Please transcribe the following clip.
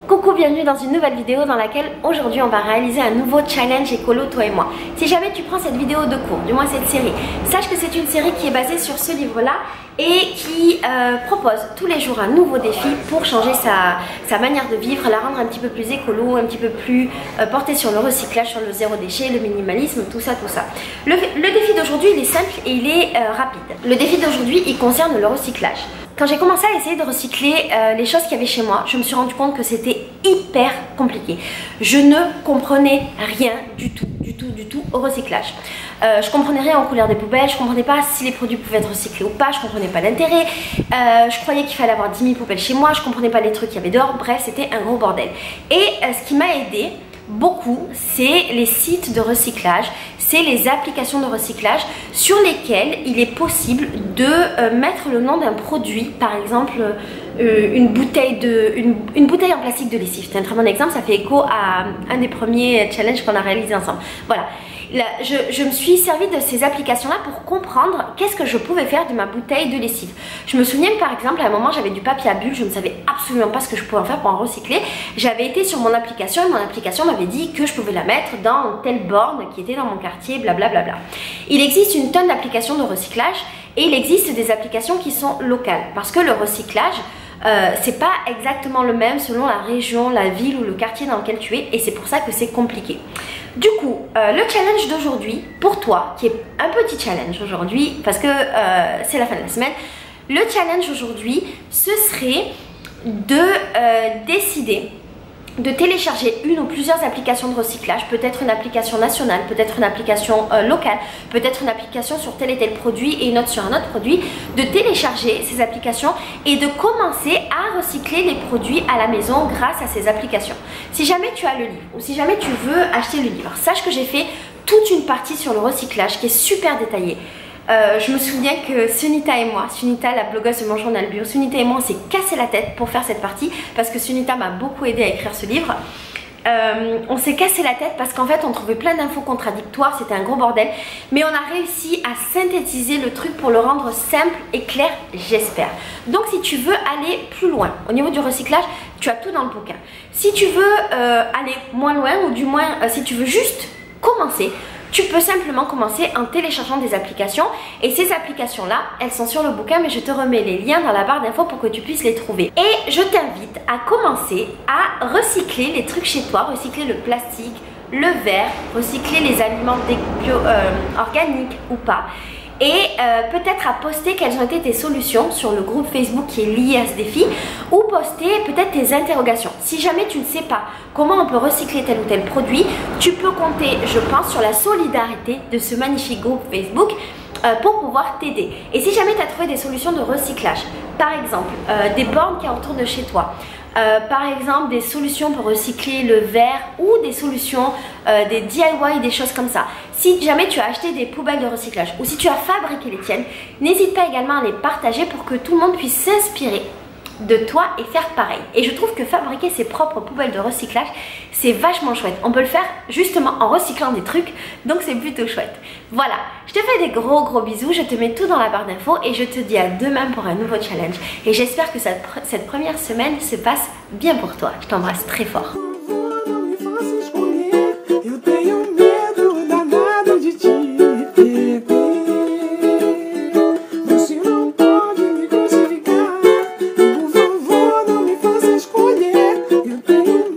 Coucou, bienvenue dans une nouvelle vidéo dans laquelle aujourd'hui on va réaliser un nouveau challenge écolo toi et moi. Si jamais tu prends cette vidéo de cours, du moins cette série, sache que c'est une série qui est basée sur ce livre là et qui propose tous les jours un nouveau défi pour changer sa manière de vivre, la rendre un petit peu plus écolo, un petit peu plus portée sur le recyclage, sur le zéro déchet, le minimalisme, tout ça. Le défi d'aujourd'hui il est simple et il est rapide. Le défi d'aujourd'hui il concerne le recyclage. Quand j'ai commencé à essayer de recycler les choses qu'il y avait chez moi, je me suis rendu compte que c'était hyper compliqué. Je ne comprenais rien du tout au recyclage. Je comprenais rien aux couleurs des poubelles, je comprenais pas si les produits pouvaient être recyclés ou pas, je comprenais pas l'intérêt. Je croyais qu'il fallait avoir 10 000 poubelles chez moi, je comprenais pas les trucs qu'il y avait dehors, bref c'était un gros bordel. Et ce qui m'a aidé beaucoup, c'est les sites de recyclage, c'est les applications de recyclage sur lesquelles il est possible de mettre le nom d'un produit, par exemple une bouteille en plastique de lessive. C'est un très bon exemple, ça fait écho à un des premiers challenges qu'on a réalisé ensemble. Voilà. Là, je me suis servi de ces applications-là pour comprendre qu'est-ce que je pouvais faire de ma bouteille de lessive. Je me souviens que par exemple, à un moment, j'avais du papier à bulles, je ne savais absolument pas ce que je pouvais en faire pour en recycler. J'avais été sur mon application et mon application m'avait dit que je pouvais la mettre dans telle borne qui était dans mon quartier, blablabla. Il existe une tonne d'applications de recyclage et il existe des applications qui sont locales parce que le recyclage, c'est pas exactement le même selon la région, la ville ou le quartier dans lequel tu es et c'est pour ça que c'est compliqué. Du coup, le challenge d'aujourd'hui, pour toi, qui est un petit challenge aujourd'hui, parce que c'est la fin de la semaine, le challenge aujourd'hui, ce serait de décider de télécharger une ou plusieurs applications de recyclage, peut-être une application nationale, peut-être une application locale, peut-être une application sur tel et tel produit et une autre sur un autre produit, de télécharger ces applications et de commencer à recycler les produits à la maison grâce à ces applications. Si jamais tu as le livre ou si jamais tu veux acheter le livre, sache que j'ai fait toute une partie sur le recyclage qui est super détaillée. Je me souviens que Sunita et moi, Sunita la blogueuse de Mon Journal Bio, Sunita et moi on s'est cassé la tête pour faire cette partie parce que Sunita m'a beaucoup aidé à écrire ce livre. On s'est cassé la tête parce qu'en fait on trouvait plein d'infos contradictoires, c'était un gros bordel, mais on a réussi à synthétiser le truc pour le rendre simple et clair, j'espère. Donc si tu veux aller plus loin au niveau du recyclage, tu as tout dans le bouquin. Si tu veux aller moins loin ou du moins si tu veux juste commencer, tu peux simplement commencer en téléchargeant des applications et ces applications là elles sont sur le bouquin mais je te remets les liens dans la barre d'infos pour que tu puisses les trouver. Et je t'invite à commencer à recycler les trucs chez toi, recycler le plastique, le verre, recycler les aliments organiques ou pas. Et peut-être à poster quelles ont été tes solutions sur le groupe Facebook qui est lié à ce défi ou poster peut-être tes interrogations. Si jamais tu ne sais pas comment on peut recycler tel ou tel produit, tu peux compter, je pense, sur la solidarité de ce magnifique groupe Facebook pour pouvoir t'aider. Et si jamais tu as trouvé des solutions de recyclage, par exemple des bornes qui y a autour de chez toi, par exemple des solutions pour recycler le verre ou des solutions, des DIY, des choses comme ça. Si jamais tu as acheté des poubelles de recyclage ou si tu as fabriqué les tiennes, n'hésite pas également à les partager pour que tout le monde puisse s'inspirer de toi et faire pareil. Et je trouve que fabriquer ses propres poubelles de recyclage, c'est vachement chouette. On peut le faire justement en recyclant des trucs, donc c'est plutôt chouette. Voilà, je te fais des gros bisous, je te mets tout dans la barre d'infos et je te dis à demain pour un nouveau challenge. Et j'espère que cette première semaine se passe bien pour toi. Je t'embrasse très fort. Eu tenho